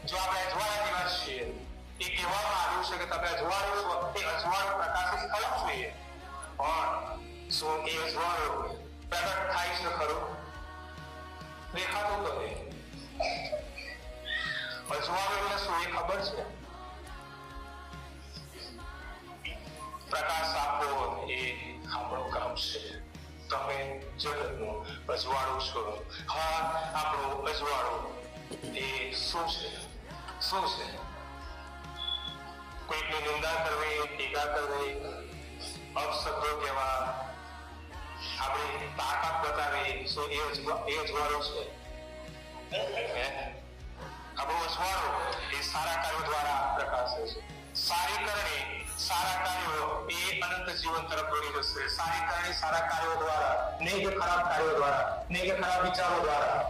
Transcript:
જો આપણે અજવાળા દિવસ છીએ, એ કહેવામાં આવ્યું છે કે તમે અજવાળું છો, એ અજવાળું પ્રકાશિત થવું જોઈએ, પણ શું એ અજવાળું પ્રગટ થાય છે ખરું? દેખાતું તો નહીં. અજવાળું એટલે શું એ ખબર છે? પ્રકાશ આપવો એ આપણું કામ છે. તમે જગતનું અજવાળું છો. હા, આપણું અજવાળું એ શું છે? શું છે? કોઈકની નિંદા કરવી, ટીકા કરવી, અપશબ્દો કહેવા, આપણી તાકાત બતાવી, શું એ અજવાળું છે? આપણું અજવાળું એ સારા કાર્યો દ્વારા પ્રકાશે છે. સારી કરણી, સારા કાર્યો એ અનંત જીવન તરફ દોરી જશે. સારી કરણી સારા કાર્યો દ્વારા, નહીં કે ખરાબ કાર્યો દ્વારા, નહીં કે ખરાબ વિચારો દ્વારા.